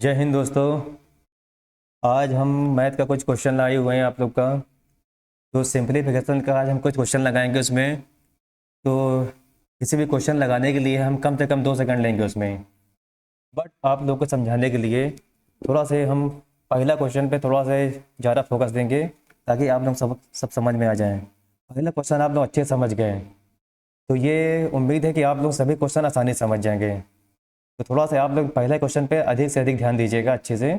जय हिंद दोस्तों। आज हम मैथ का कुछ क्वेश्चन लाए हुए हैं आप लोग का। तो सिंपलीफिकेशन का आज हम कुछ क्वेश्चन लगाएंगे उसमें। तो किसी भी क्वेश्चन लगाने के लिए हम कम से कम 2 सेकंड लेंगे उसमें। बट आप लोग को समझाने के लिए थोड़ा से हम पहला क्वेश्चन पे थोड़ा से ज़्यादा फोकस देंगे ताकि आप लोग सब समझ में आ जाए। पहला क्वेश्चन आप लोग अच्छे से समझ गए, तो ये उम्मीद है कि आप लोग सभी क्वेश्चन आसानी से समझ जाएंगे। तो थोड़ा सा आप लोग पहले क्वेश्चन पे अधिक से अधिक ध्यान दीजिएगा अच्छे से,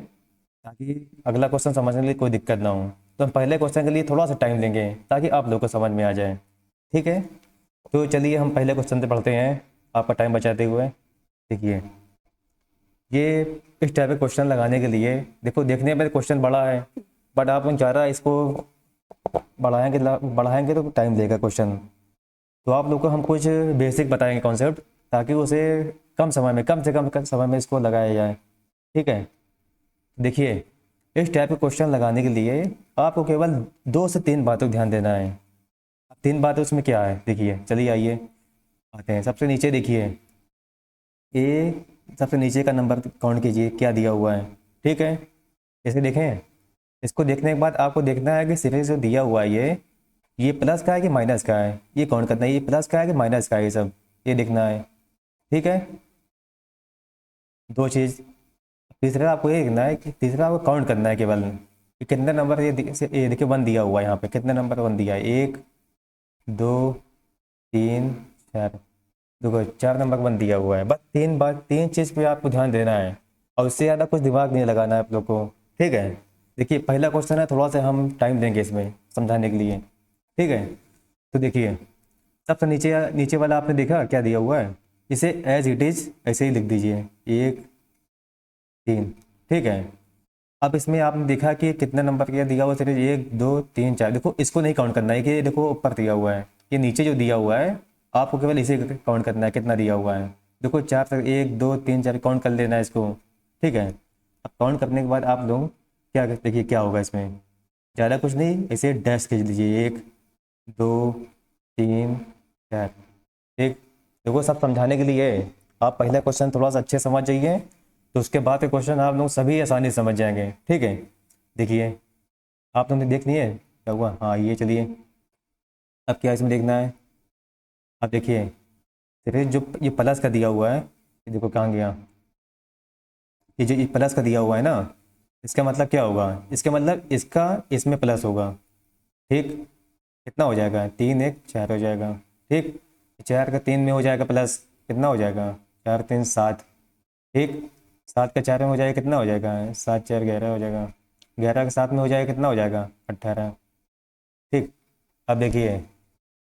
ताकि अगला क्वेश्चन समझने के लिए कोई दिक्कत ना हो। तो हम पहले क्वेश्चन के लिए थोड़ा सा टाइम लेंगे ताकि आप लोग को समझ में आ जाए। ठीक है, तो चलिए हम पहले क्वेश्चन से पढ़ते हैं आपका टाइम बचाते हुए। देखिए, ये इस टाइप के क्वेश्चन लगाने के लिए देखो, देखने में क्वेश्चन बड़ा है, बट आप ज़्यादा इसको बढ़ाएंगे तो टाइम लेगा क्वेश्चन। तो आप लोग को हम कुछ बेसिक बताएंगे कॉन्सेप्ट, ताकि उसे कम समय में, कम से कम समय में इसको लगाया जाए। ठीक है, देखिए, इस टाइप के क्वेश्चन लगाने के लिए आपको केवल 2 से 3 बातों पर ध्यान देना है। अब 3 बातें उसमें क्या है, देखिए, चलिए आइए आते हैं। सबसे नीचे देखिए, ए, सबसे नीचे का नंबर काउंट कीजिए क्या दिया हुआ है। ठीक है, इसे देखें। इसको देखने के बाद आपको देखना है कि सिरे जो दिया हुआ है ये प्लस का है कि माइनस का है, ये काउंट करना है। ये प्लस का है कि माइनस का है, ये सब ये देखना है। ठीक है, दो चीज़। तीसरा आपको ये देखना है कि तीसरा आपको काउंट करना है केवल कि कितने नंबर ये देखिए 1 दिया हुआ है यहाँ पे, कितने नंबर 1 दिया है। 1 2 3 4, देखो 4 नंबर 1 दिया हुआ है। बस 3 बार 3 चीज़ पे आपको ध्यान देना है, और उससे ज़्यादा कुछ दिमाग नहीं लगाना है आप लोग को। ठीक है, देखिए पहला क्वेश्चन है, थोड़ा सा हम टाइम देंगे इसमें समझाने के लिए। ठीक है, तो देखिए, सबसे नीचे नीचे वाला आपने देखा क्या दिया हुआ है, इसे एज इट इज़ ऐसे ही लिख दीजिए, 1 3। ठीक है, अब इसमें आपने देखा कि कितने नंबर का दिया हुआ है, सिर्फ 1 2 3 4। देखो, इसको नहीं काउंट करना है कि ये देखो ऊपर दिया हुआ है, ये नीचे जो दिया हुआ है आपको केवल इसे काउंट करना है कितना दिया हुआ है। देखो 4 तक, 1 2 3 4 काउंट कर लेना है इसको। ठीक है, अब काउंट करने के बाद आप लोग क्या देखिए क्या होगा इसमें। ज़्यादा कुछ नहीं, इसे डैश खींच लीजिए, 1 2 3 4। ठीक, देखो सब समझाने के लिए है। आप पहला क्वेश्चन थोड़ा सा अच्छे समझ जाइए, तो उसके बाद के क्वेश्चन आप लोग सभी आसानी से समझ जाएंगे। ठीक है, देखिए, आप लोगों ने देख लिए क्या हुआ। हाँ, ये चलिए, अब क्या इसमें देखना है। अब देखिए, सिर्फ जो ये प्लस का दिया हुआ है, ये देखो कहाँ गया, ये जो ये प्लस का दिया हुआ है ना, इसका मतलब क्या होगा, इसका मतलब इसका इसमें प्लस होगा। ठीक, कितना हो जाएगा, 3 1 4 हो जाएगा। ठीक, 4 का 3 में हो जाएगा प्लस, कितना हो जाएगा, 4 3 7। ठीक, 7 का 4 में हो जाएगा, कितना हो जाएगा, 7 4 11 हो जाएगा। 11 का 7 में हो जाएगा, कितना हो जाएगा, 18। ठीक, अब देखिए,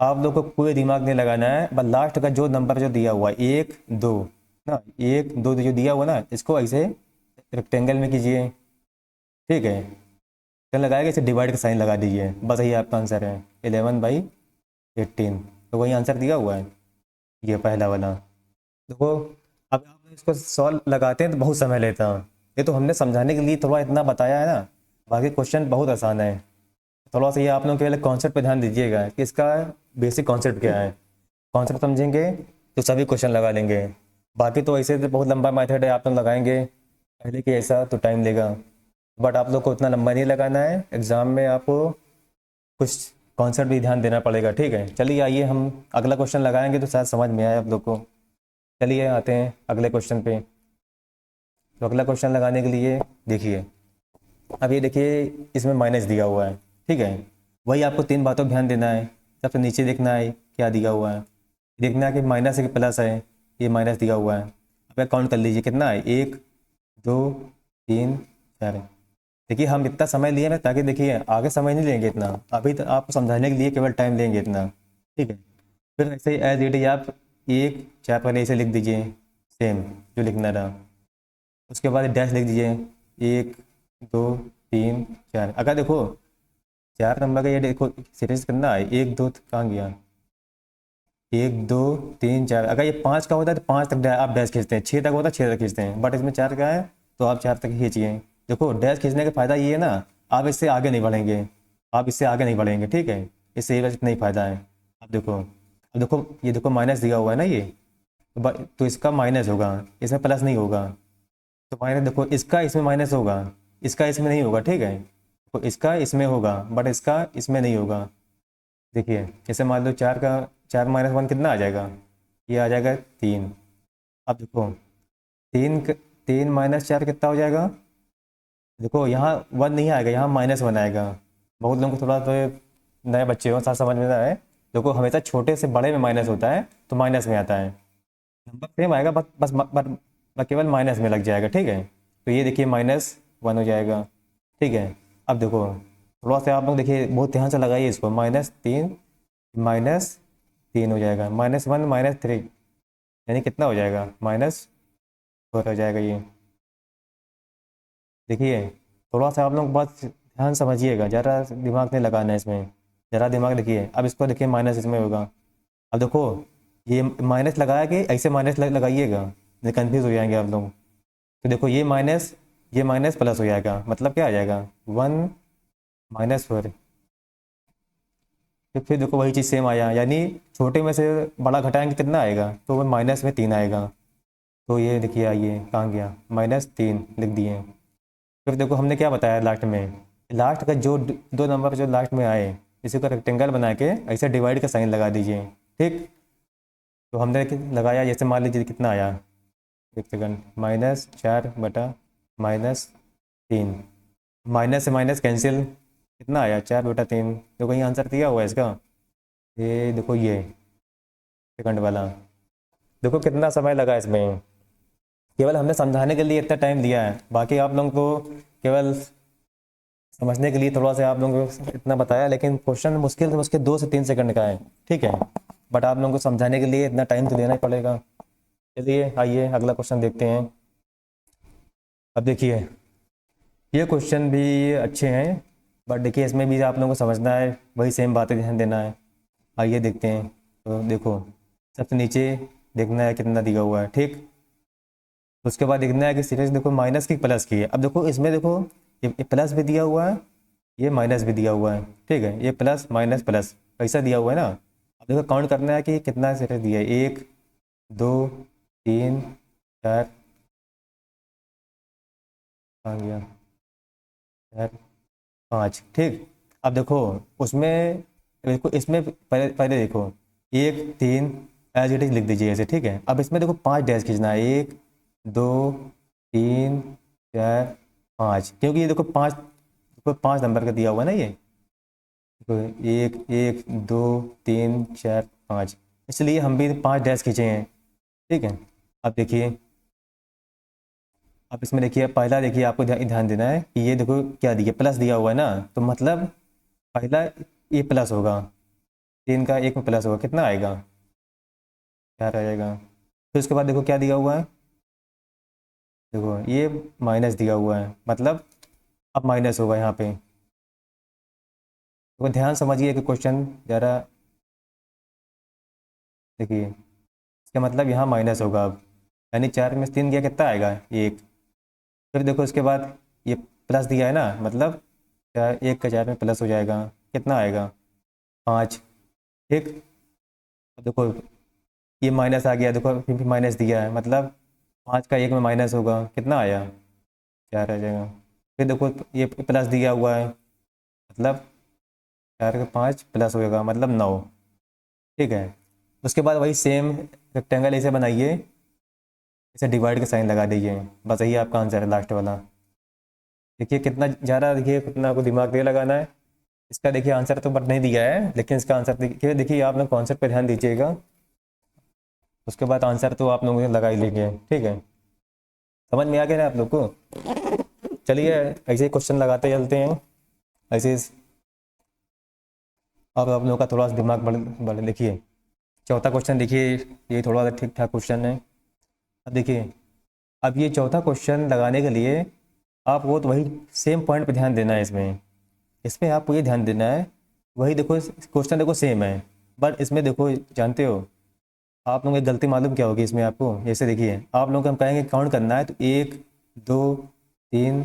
आप लोग को कोई दिमाग नहीं लगाना है, बस लास्ट का जो नंबर जो दिया हुआ है 1 2 ना, 1 2 जो दिया हुआ ना, इसको ऐसे रेक्टेंगल में कीजिए। ठीक है, तो लगाएगा, इसे डिवाइड का साइन लगा दीजिए, बस यही आपका आंसर है, 11/18। तो वही आंसर दिया हुआ है, ये पहला वाला। देखो, अब आप इसको सॉल्व लगाते हैं तो बहुत समय लेता है। ये तो हमने समझाने के लिए थोड़ा इतना बताया है ना, बाकी क्वेश्चन बहुत आसान है। थोड़ा सा ये आप लोग केवल कॉन्सेप्ट पे ध्यान दीजिएगा कि इसका बेसिक कॉन्सेप्ट क्या है। कॉन्सेप्ट समझेंगे तो सभी क्वेश्चन लगा लेंगे। बाकी तो ऐसे तो बहुत लंबा मेथड है, आप लोग लगाएंगे पहले कि ऐसा तो टाइम लेगा, बट आप लोग को उतना लंबा नहीं लगाना है। एग्ज़ाम में आपको कुछ कॉन्सेप्ट भी ध्यान देना पड़ेगा। ठीक है, चलिए आइए हम अगला क्वेश्चन लगाएंगे तो शायद समझ में आए आप लोग को। चलिए आते हैं अगले क्वेश्चन पे। तो अगला क्वेश्चन लगाने के लिए देखिए, अब ये देखिए, इसमें माइनस दिया हुआ है। ठीक है, वही आपको 3 बातों पर ध्यान देना है। सबसे नीचे देखना है क्या दिया हुआ है, देखना है कि माइनस है कि प्लस है। ये माइनस दिया हुआ है, अब काउंट कर लीजिए कितना है, 1 2 3 4। देखिए, हम इतना समय लिए हैं ताकि देखिए आगे समय नहीं लेंगे इतना, अभी तो आपको समझाने के लिए केवल टाइम लेंगे इतना। ठीक है, फिर ऐसे ही एज इट इज आप 1 4 पहले ऐसे लिख दीजिए, सेम जो लिखना था। उसके बाद डैश लिख दीजिए, 1 2 3 4। अगर देखो 4 नंबर का ये देखो सीरीज कितना है, 1 2 कहाँ गया, 1 2 3 4। अगर ये 5 का होता है तो 5 तक आप डैश खींचते हैं, 6 तक होता है 6 तक खींचते हैं, बट इसमें 4 का है तो आप 4 तक खींचिए। देखो, डैश खींचने का फ़ायदा ये है ना, आप इससे आगे नहीं बढ़ेंगे, आप इससे आगे नहीं बढ़ेंगे। ठीक है, इससे ये बस इतना ही फ़ायदा है। अब देखो ये देखो माइनस दिया हुआ है ना, ये तो इसका माइनस होगा, इसमें प्लस नहीं होगा। तो माइनस देखो, इसका इसमें माइनस होगा, इसका इसमें नहीं होगा, ठीक है। तो इसका इसमें होगा बट इसका इसमें नहीं होगा। देखिए जैसे मान लो 4 का 4 - 1 कितना आ जाएगा, ये आ जाएगा 3। अब देखो 3 - 4 कितना हो जाएगा, देखो यहाँ 1 नहीं आएगा, यहाँ -1 आएगा। बहुत लोगों को थोड़ा तो नए बच्चे हो साथ समझ में ना आए, देखो हमेशा छोटे से बड़े में माइनस होता है तो माइनस में आता है, नंबर सेम आएगा बस बस बस केवल माइनस में लग जाएगा, ठीक है। तो ये देखिए -1 हो जाएगा, ठीक है। अब देखो थोड़ा सा आप लोग देखिए, बहुत ध्यान से लगाइए इसको, -3 हो जाएगा, -1 -3 यानी कितना हो जाएगा, -4 हो जाएगा ये। देखिए थोड़ा सा आप लोग बात ध्यान समझिएगा, ज़रा दिमाग नहीं लगाना है इसमें, ज़रा दिमाग देखिए। अब इसको देखिए माइनस इसमें होगा, अब देखो ये माइनस लगाया कि ऐसे माइनस लगाइएगा, नहीं कन्फ्यूज़ हो जाएंगे आप लोग। तो देखो ये माइनस प्लस हो जाएगा, मतलब क्या आ जाएगा 1 -4। फिर देखो वही चीज़ सेम आया, यानी छोटे में से बड़ा घटाएंगे कितना आएगा, तो वो -3 आएगा। तो ये देखिए आइए कहाँ गया, -3 लिख दिए। फिर देखो हमने क्या बताया लास्ट में, लास्ट का जो दो नंबर जो लास्ट में आए, इसी को रेक्टेंगल बना के ऐसे डिवाइड का साइन लगा दीजिए, ठीक। तो हमने लगाया, जैसे मान लीजिए कितना आया, एक सेकंड, -4/-3, माइनस से माइनस कैंसिल, कितना आया 4/3। देखो ये आंसर दिया हुआ है इसका, ये देखो ये सेकंड वाला। देखो कितना समय लगा इसमें, केवल हमने समझाने के लिए इतना टाइम दिया है, बाकी आप लोगों को केवल समझने के लिए थोड़ा सा आप लोगों को इतना बताया, लेकिन क्वेश्चन मुश्किल से मुश्किल 2 से 3 सेकंड का है, ठीक है। बट आप लोगों को समझाने के लिए इतना टाइम तो देना ही पड़ेगा। चलिए आइए अगला क्वेश्चन देखते हैं। अब देखिए ये क्वेश्चन भी अच्छे हैं, बट देखिए इसमें भी आप लोगों को समझना है, वही सेम बातें ध्यान देना है। आइए देखते हैं। तो देखो सबसे नीचे देखना है कितना दिया हुआ है, ठीक। उसके बाद देखना है कि सीरीज देखो माइनस की प्लस की है। अब देखो इसमें देखो ये प्लस भी दिया हुआ है, ये माइनस भी दिया हुआ है, ठीक है। ये प्लस माइनस प्लस ऐसा दिया हुआ है ना। अब देखो काउंट करना है कि कितना सीरीज दिया है, 1 2 3 4 आ गया 4 5, ठीक। अब देखो उसमें देखो इसमें पहले पहले देखो 1 3 एज इट इज लिख दीजिए ऐसे, ठीक है। अब इसमें देखो 5 डैश खींचना है, 1 2 3 4 5, क्योंकि ये देखो 5 नंबर का दिया हुआ है ना ये। तो 1 1 2 3 4 5, इसलिए हम भी 5 डैश खींचे हैं, ठीक है। अब देखिए, अब इसमें देखिए पहला देखिए आपको ध्यान देना है कि ये देखो क्या दिया, प्लस दिया हुआ है ना, तो मतलब पहला ये प्लस होगा, 3 का 1 में प्लस होगा, कितना आएगा 4 आ जाएगा। फिर उसके बाद देखो क्या दिया हुआ है, देखो ये माइनस दिया हुआ है, मतलब अब माइनस होगा यहाँ पे। तो ध्यान समझिए कि क्वेश्चन ज़रा देखिए, इसका मतलब यहाँ माइनस होगा अब, यानी 4 में से 3 गया कितना आएगा 1। फिर देखो इसके बाद ये प्लस दिया है ना, मतलब 1 का 4 में प्लस हो जाएगा, कितना आएगा 5, ठीक। अब देखो ये माइनस आ गया, देखो फिर भी माइनस दिया है, मतलब 5 का 1 में माइनस होगा, कितना आया 4 आ जाएगा। फिर देखो ये प्लस दिया हुआ है, मतलब 4 का 5 प्लस होगा, मतलब 9, ठीक है। उसके बाद वही सेम रेक्टेंगल ऐसे बनाइए, इसे डिवाइड का साइन लगा दीजिए, बस यही आपका आंसर है लास्ट वाला। देखिए कितना ज़्यादा, देखिए कितना आपको दिमाग दे लगाना है। इसका देखिए आंसर तो बट नहीं दिया है, लेकिन इसका आंसर देखिए, देखिए आप लोग कॉन्सेप्ट पे ध्यान दीजिएगा, उसके बाद आंसर तो आप लोगों ने लगा ही लेंगे, ठीक है। समझ में आ गया ना आप लोग को। चलिए ऐसे ही क्वेश्चन लगाते चलते हैं ऐसे अब आप लोगों का थोड़ा सा दिमाग बढ़ बढ़ देखिए चौथा क्वेश्चन देखिए, ये थोड़ा सा ठीक ठाक क्वेश्चन है। अब देखिए, अब ये चौथा क्वेश्चन लगाने के लिए आपको तो वही सेम पॉइंट पे ध्यान देना है, इसमें इसमें आपको ये ध्यान देना है, वही देखो क्वेश्चन देखो सेम है, बट इसमें देखो जानते हो आप लोगों की गलती मालूम क्या होगी इसमें आपको। जैसे देखिए आप लोग हम कहेंगे काउंट करना है, तो 1 2 3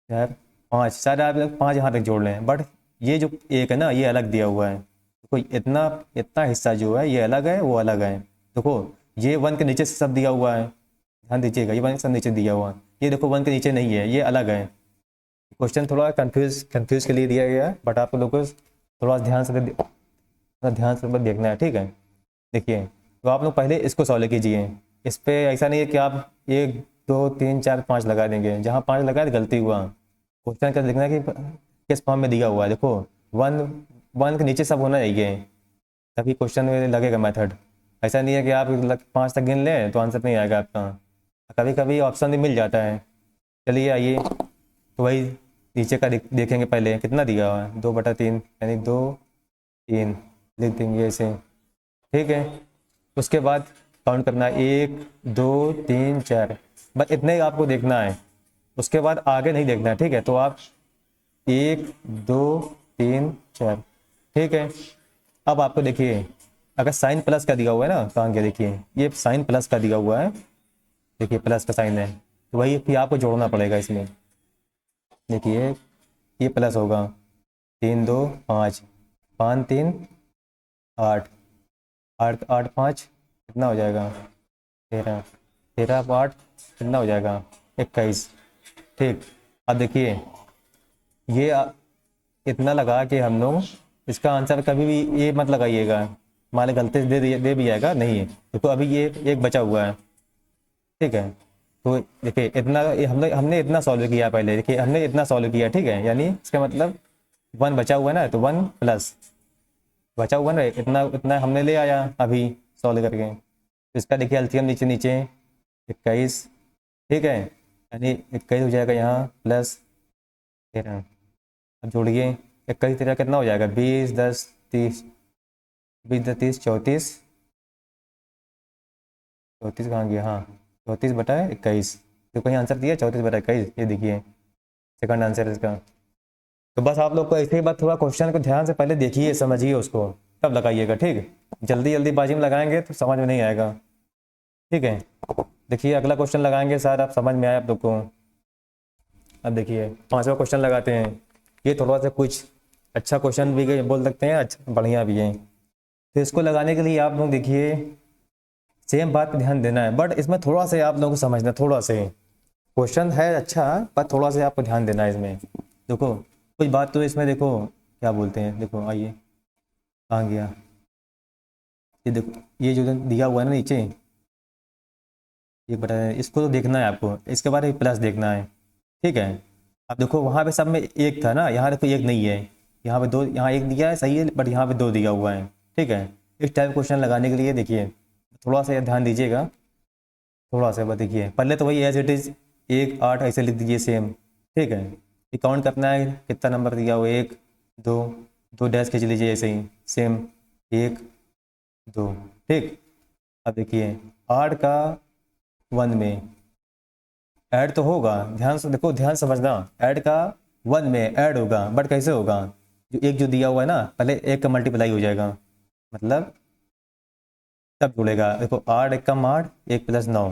4 5, सारे आप लोग 5 यहाँ तक जोड़ लें, बट ये जो एक है ना ये अलग दिया हुआ है, देखो इतना इतना हिस्सा जो है ये अलग है, वो अलग है। देखो ये 1 के नीचे से सब दिया हुआ है, ध्यान दीजिएगा, ये 1 के सब नीचे दिया हुआ है, ये देखो 1 के नीचे नहीं है, ये अलग है। क्वेश्चन थोड़ा कंफ्यूज के लिए दिया गया है, बट आप लोगों को थोड़ा ध्यान से बस देखना है, ठीक है। देखिए, तो आप लोग पहले इसको सॉल्व कीजिए। इस पे ऐसा नहीं है कि आप 1 2 3 4 5 लगा देंगे, जहाँ 5 लगाए तो गलती हुआ। क्वेश्चन का देखना है कि किस फॉर्म में दिया हुआ है। देखो 1 के नीचे सब होना चाहिए, तभी क्वेश्चन में लगेगा मेथड। ऐसा नहीं है कि आप 5 तक गिन लें तो आंसर नहीं आएगा आपका, कभी कभी ऑप्शन भी मिल जाता है। चलिए आइए, तो वही नीचे का देखेंगे पहले कितना दिया हुआ है, 2/3 यानी 2 3 लिख देंगे ऐसे, ठीक है। उसके बाद काउंट करना है 1 2 3 4, बस इतने ही आपको देखना है, उसके बाद आगे नहीं देखना है, ठीक है। तो आप 1 2 3 4, ठीक है। अब आपको देखिए, अगर साइन प्लस का दिया हुआ है ना, कहाँ गया, देखिए ये साइन प्लस का दिया हुआ है, देखिए प्लस का साइन है, तो वही फिर आपको जोड़ना पड़ेगा इसमें। देखिए ये प्लस होगा, 3 2 5, 5 3 8, 8 8 5 कितना हो जाएगा, 13, 13 8 कितना हो जाएगा, 21, ठीक। अब देखिए ये इतना लगा कि हम लोग इसका आंसर कभी भी ये मत लगाइएगा, मान ली गलती से दे भी जाएगा, नहीं है देखो अभी ये एक बचा हुआ है, ठीक है। तो देखिए इतना हमने इतना सॉल्व किया पहले, देखिए हमने इतना सॉल्व किया, ठीक है, यानी इसका मतलब 1 बचा हुआ है ना, तो 1 प्लस बचा हुआ ना, इतना इतना हमने ले आया अभी सॉल्व करके। तो इसका देखिए एलसीएम नीचे नीचे 21, ठीक है, यानी 21 हो जाएगा यहाँ प्लस 13। अब जोड़िए 21 13 कितना हो जाएगा, 20 10 30, 20 10 30 34, 34 कहाँ गया, हाँ 34/21, तो कहीं आंसर दिया 34/21, ये देखिए सेकंड आंसर इसका। तो बस आप लोग को ऐसे ही बात, थोड़ा क्वेश्चन को ध्यान से पहले देखिए समझिए उसको, तब लगाइएगा, ठीक। जल्दी जल्दी बाजी में लगाएंगे तो समझ में नहीं आएगा, ठीक है। देखिए अगला क्वेश्चन लगाएंगे, शायद आप समझ में आए आप लोग को। अब देखिए 5वां क्वेश्चन लगाते हैं, ये थोड़ा सा कुछ अच्छा क्वेश्चन भी बोल सकते हैं, अच्छा बढ़िया भी है। तो इसको लगाने के लिए आप लोग देखिए सेम बात पे ध्यान देना है, बट इसमें थोड़ा सा आप लोगों को समझना, थोड़ा से क्वेश्चन है अच्छा, पर थोड़ा सा आपको ध्यान देना है इसमें। देखो कुछ बात तो इसमें देखो क्या बोलते हैं, देखो आइए कहाँ गया, ये देखो ये जो दिया हुआ है ना नीचे, ये बता, इसको तो देखना है आपको, इसके बाद प्लस देखना है, ठीक है। अब देखो वहाँ पे सब में एक था ना, यहाँ देखो एक नहीं है, यहाँ पे 2, यहाँ एक दिया है सही है, बट यहाँ पे 2 दिया हुआ है, ठीक है। इस टाइप क्वेश्चन लगाने के लिए देखिए थोड़ा सा ध्यान दीजिएगा, थोड़ा सा बस देखिए, पहले तो वही एज इट इज़ 1 8 ऐसे लिख दीजिए सेम, ठीक है। ये काउंट करना है कितना नंबर दिया हुआ, 1 2, 2 डैश खींच लीजिए ऐसे ही सेम, 1 2, ठीक। अब देखिए 8 का 1 में ऐड तो होगा, ध्यान से देखो, ध्यान समझना, ऐड का 1 में ऐड होगा, बट कैसे होगा, जो एक जो दिया हुआ है ना, पहले 1 का मल्टीप्लाई हो जाएगा, मतलब तब जुड़ेगा। देखो 8 1 कम 8, 1 प्लस 9,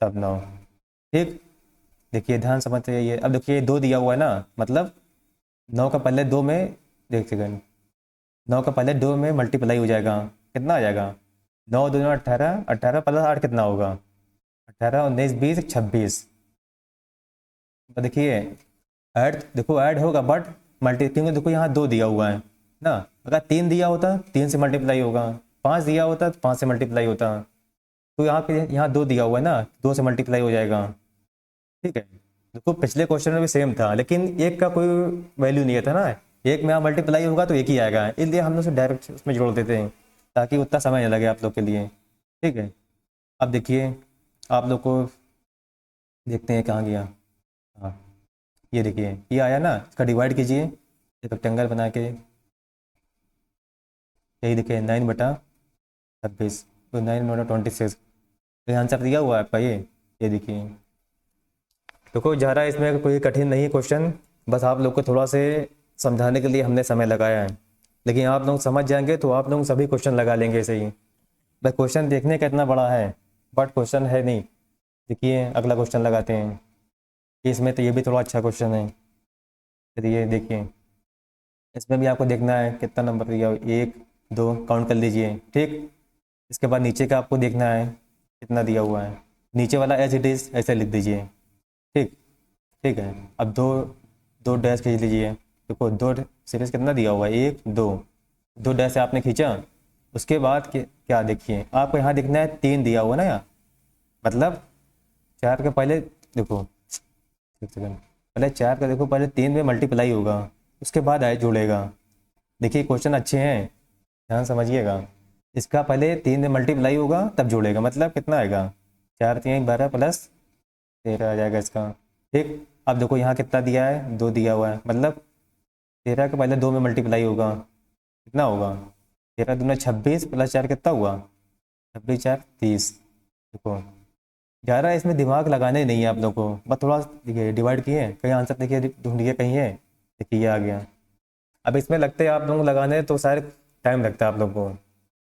तब 9, ठीक। देखिए ध्यान समझते जाइए। अब देखिए 2 दिया हुआ है ना, मतलब 9 का पहले 2 में, देख सेकंड, 9 का पहले 2 में मल्टीप्लाई हो जाएगा, कितना आ जाएगा, 9 2 18, 18 प्लस 8 कितना होगा, 18 19 20 26। तो देखिए ऐड, देखो ऐड होगा बट मल्टी, क्योंकि देखो यहाँ 2 दिया हुआ है ना, अगर 3 दिया होता 3 से मल्टीप्लाई होगा, 5 दिया होता तो 5 से मल्टीप्लाई होता, तो यहाँ पे यहाँ 2 दिया हुआ है ना, 2 से मल्टीप्लाई हो जाएगा, ठीक है। देखो पिछले क्वेश्चन में भी सेम था, लेकिन एक का कोई वैल्यू नहीं था ना, एक में यहाँ मल्टीप्लाई होगा तो एक ही आएगा, इसलिए हम लोग उसे डायरेक्ट उसमें जोड़ देते हैं, ताकि उतना समय न लगे आप लोग के लिए, ठीक है। अब देखिए आप लोग को देखते हैं कहाँ गया, हाँ ये देखिए ये आया ना, इसका डिवाइड कीजिए एक रेक्टेंगल बना के, यही देखिए 9/26, तो 9/26, तो आंसर दिया हुआ है आपका ये देखिए। देखो ज़्यादा इसमें कोई कठिन नहीं है क्वेश्चन, बस आप लोग को थोड़ा से समझाने के लिए हमने समय लगाया है, लेकिन आप लोग समझ जाएंगे तो आप लोग सभी क्वेश्चन लगा लेंगे ऐसे ही। बस क्वेश्चन देखने का इतना बड़ा है, बट क्वेश्चन है नहीं। देखिए अगला क्वेश्चन लगाते हैं, इसमें तो ये भी थोड़ा अच्छा क्वेश्चन है, चलिए देखिए, इसमें भी आपको देखना है कितना नंबर दिया हो, 1 2 काउंट कर लीजिए, ठीक। इसके बाद नीचे का आपको देखना है कितना दिया हुआ है, नीचे वाला एज इट इज़ ऐसे लिख दीजिए, ठीक, ठीक है। अब दो, दो डैश खींच लीजिए। देखो दो सीरीज कितना दिया हुआ है, एक दो, दो डैश से आपने खींचा। उसके बाद क्या देखिए, आपको यहाँ दिखना है तीन दिया हुआ ना यहाँ, मतलब चार के पहले देखो, एक सेकंड, पहले चार का देखो, पहले तीन में मल्टीप्लाई होगा, उसके बाद आए जुड़ेगा। देखिए क्वेश्चन अच्छे हैं, ध्यान समझिएगा। इसका पहले तीन में मल्टीप्लाई होगा तब जुड़ेगा, मतलब कितना आएगा, चार तीन 12 प्लस 13 आ जाएगा इसका। ठीक, अब देखो यहाँ कितना दिया है, दो दिया हुआ है, मतलब 13 के पहले दो में मल्टीप्लाई होगा, कितना होगा, 13 दूना 26 प्लस चार कितना हुआ, 26 चार 30। देखो 11, इसमें दिमाग लगाने नहीं है आप लोग को, बस थोड़ा देखिए डिवाइड किए, कहीं आंसर देखिए ढूंढिए, कहीं है, देखिए ये आ गया। अब इसमें लगते हैं आप लोग लगाने तो शायद टाइम लगता है आप लोग को,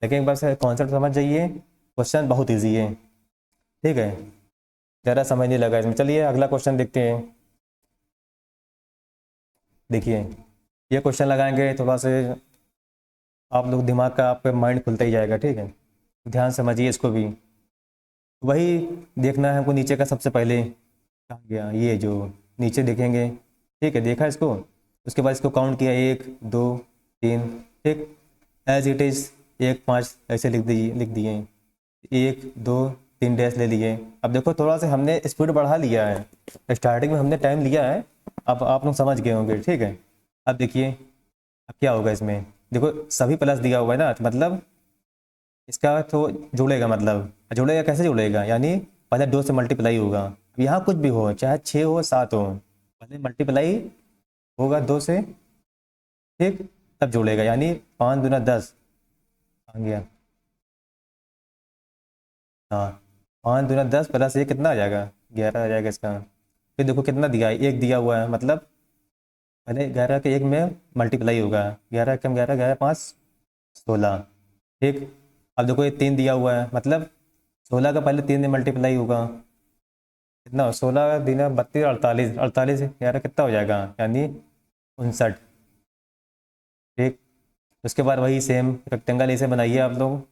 लेकिन बस कॉन्सेप्ट समझ जाइए, क्वेश्चन बहुत ईजी है। ठीक है, ज़्यादा समय नहीं लगा इसमें। चलिए अगला क्वेश्चन देखते हैं। देखिए ये क्वेश्चन लगाएंगे, थोड़ा से आप लोग दिमाग का, आपका माइंड खुलता ही जाएगा। ठीक है, ध्यान समझिए इसको भी। वही देखना है हमको, नीचे का सबसे पहले कहाँ गया, ये जो नीचे देखेंगे। ठीक है, देखा इसको, उसके बाद इसको काउंट किया, एक दो तीन। ठीक, एज इट इज़ एक पाँच ऐसे लिख दिए, एक दो तीन डैश ले लिए। अब देखो थोड़ा सा हमने स्पीड बढ़ा लिया है, स्टार्टिंग में हमने टाइम लिया है, अब आप लोग समझ गए होंगे। ठीक है, अब देखिए अब क्या होगा इसमें, देखो सभी प्लस दिया हुआ है ना, तो मतलब इसका तो जुड़ेगा, मतलब जुड़ेगा कैसे जुड़ेगा, यानी पहले दो से मल्टीप्लाई होगा। यहाँ कुछ भी हो, चाहे छः हो सात हो, पहले मल्टीप्लाई होगा दो से, ठीक, तब जुड़ेगा, यानी 5 दूना 10 आ गया। हाँ, 5 दूना 10 प्लस ये कितना आ जाएगा, 11 आ जाएगा इसका। फिर देखो कितना दिया है, एक दिया हुआ है, मतलब पहले 11 के एक में मल्टीप्लाई होगा, 11 कम 11, 11 5 16। ठीक, अब देखो ये तीन दिया हुआ है, मतलब 16 का पहले तीन में मल्टीप्लाई होगा, कितना, 16 दिन 32 48, 48 11 कितना हो जाएगा, यानी 59। ठीक, उसके बाद वही सेम रेक्टेंगल ऐसे बनाइए आप लोग,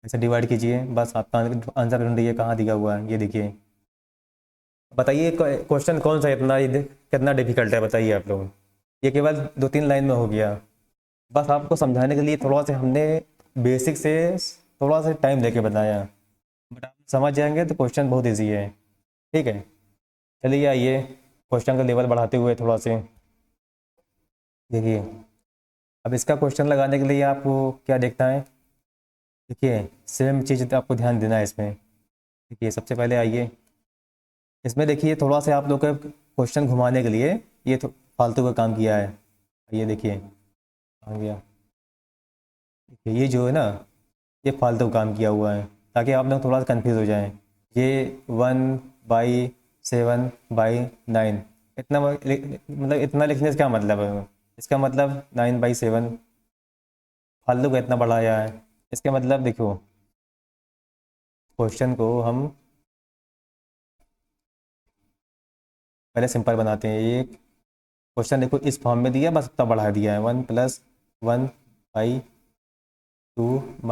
ऐसे डिवाइड कीजिए, बस आपका आंसर ढूंढिए कहाँ दिया हुआ है, ये देखिए। बताइए क्वेश्चन कौन सा इतना कितना डिफिकल्ट है, बताइए आप लोग। ये केवल दो तीन लाइन में हो गया, बस आपको समझाने के लिए थोड़ा सा हमने बेसिक से थोड़ा सा टाइम लेके बताया, बट आप समझ जाएंगे तो क्वेश्चन बहुत ईजी है। ठीक है, चलिए आइए क्वेश्चन का लेवल बढ़ाते हुए थोड़ा से देखिए। अब इसका क्वेश्चन लगाने के लिए आपको क्या देखना है, देखिए सेम चीज़ आपको ध्यान देना है इसमें। देखिए सबसे पहले आइए, इसमें देखिए थोड़ा सा आप लोग का क्वेश्चन घुमाने के लिए ये फालतू का काम किया है। ये देखिए आ गया, देखिए ये जो है ना, ये फालतू काम किया हुआ है, ताकि आप लोग थोड़ा सा कंफ्यूज हो जाएं। ये 1/7/9, इतना मतलब इतना लिखने से क्या मतलब है, इसका मतलब 9/7 फालतू का इतना बढ़ाया है। इसका मतलब देखो, क्वेश्चन को हम पहले सिंपल बनाते हैं। ये क्वेश्चन देखो इस फॉर्म में दिया, बस इतना बढ़ा दिया है, 1+1/2 -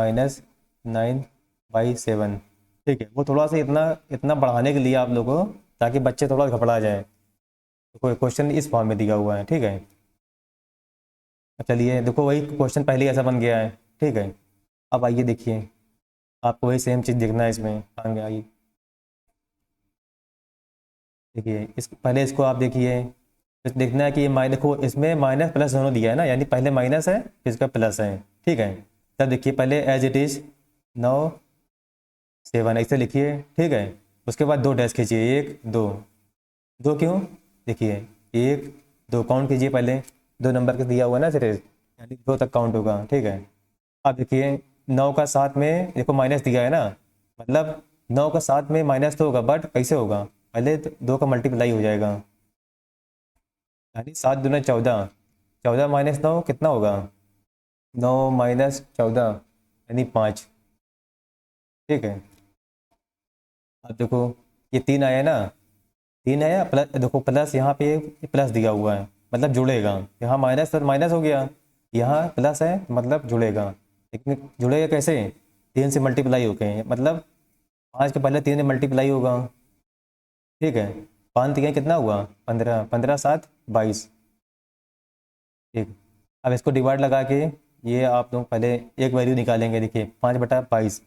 9/7। ठीक है, वो थोड़ा सा इतना इतना बढ़ाने के लिए आप लोगों को, ताकि बच्चे थोड़ा घबरा जाए, तो कोई क्वेश्चन इस फॉर्म में दिया हुआ है। ठीक है, अब चलिए देखो वही क्वेश्चन पहले ऐसा बन गया है। ठीक है, अब आइए देखिए, आपको वही सेम चीज़ देखना है इसमें, आगे आइए देखिए, इस पहले इसको आप देखिए, फिर देखना है कि ये माइनस, देखो इसमें माइनस प्लस दोनों दिया है ना, यानी पहले माइनस है फिर इसका प्लस है। ठीक है, तब देखिए पहले एज इट इज़ 9/7 ऐसे लिखिए। ठीक है, उसके बाद दो डैश खींचिए, एक दो, दो क्यों, देखिए एक दो काउंट कीजिए, पहले दो नंबर का दिया हुआ है ना सिर्फ, यानी दो तक काउंट होगा। ठीक है, अब देखिए 9 का 7 में देखो माइनस दिया है ना, मतलब 9 का 7 में माइनस तो होगा, बट कैसे होगा, पहले तो दो का मल्टीप्लाई हो जाएगा, यानी 7 दूना 14, 14 - 9 कितना होगा, 9 - 14 यानी 5। ठीक है, अब देखो ये तीन आया ना, तीन आया प्लस, देखो प्लस यहाँ पे प्लस दिया हुआ है, मतलब जुड़ेगा, यहाँ माइनस और माइनस हो गया, यहाँ प्लस है मतलब जुड़ेगा, लेकिन जुड़ेगा कैसे, तीन से मल्टीप्लाई हो गए, मतलब 5 के पहले तीन से मल्टीप्लाई होगा। ठीक है, 5 3 कितना हुआ 15, 15 7 22। ठीक, अब इसको डिवाइड लगा के ये आप लोग पहले एक वैल्यू निकालेंगे। देखिए 5/22।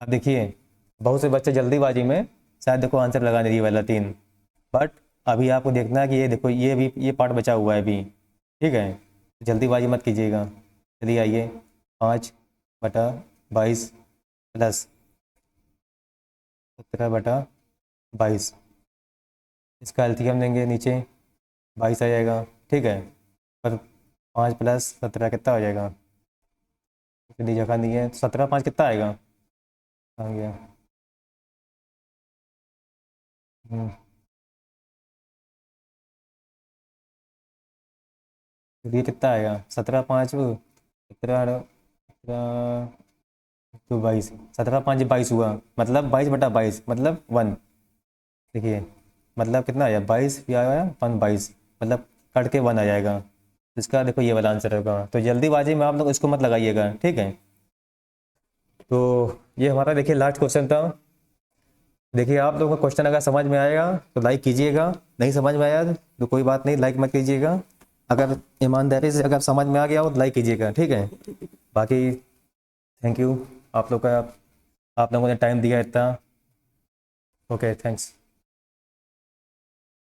अब देखिए बहुत से बच्चे जल्दीबाजी में शायद देखो आंसर लगा नहीं, ये वाला 3। बट अभी आपको देखना है कि ये देखो ये भी ये पार्ट बचा हुआ है अभी। ठीक है, जल्दीबाजी मत कीजिएगा। चलिए आइए, 5/22 प्लस 17/22, इसका एलसीएम देंगे नीचे 22 आ जाएगा। ठीक है, पर 5 + 17 कितना हो जाएगा, इतनी जगह नहीं है, 17 5 कितना आएगा, आ गया। हम्म, तो ये कितना आएगा, 17 5 17 तो 22, 17 5 22 हुआ, मतलब 22/22 मतलब 1। देखिए मतलब कितना आया 22, या आया 1 22, मतलब कट के 1 आ जाएगा। इसका देखो ये वाला आंसर होगा। तो जल्दीबाजी में आप लोग इसको मत लगाइएगा, ठीक है। तो ये हमारा देखिए लास्ट क्वेश्चन था। देखिए आप लोगों को क्वेश्चन अगर समझ में आएगा तो लाइक कीजिएगा, नहीं समझ में आया तो कोई बात नहीं, लाइक मत कीजिएगा। अगर ईमानदारी से अगर समझ में आ गया हो तो लाइक कीजिएगा, ठीक है। बाकी थैंक यू आप लोग का, आप लोगों ने टाइम दिया इतना। Okay thanks.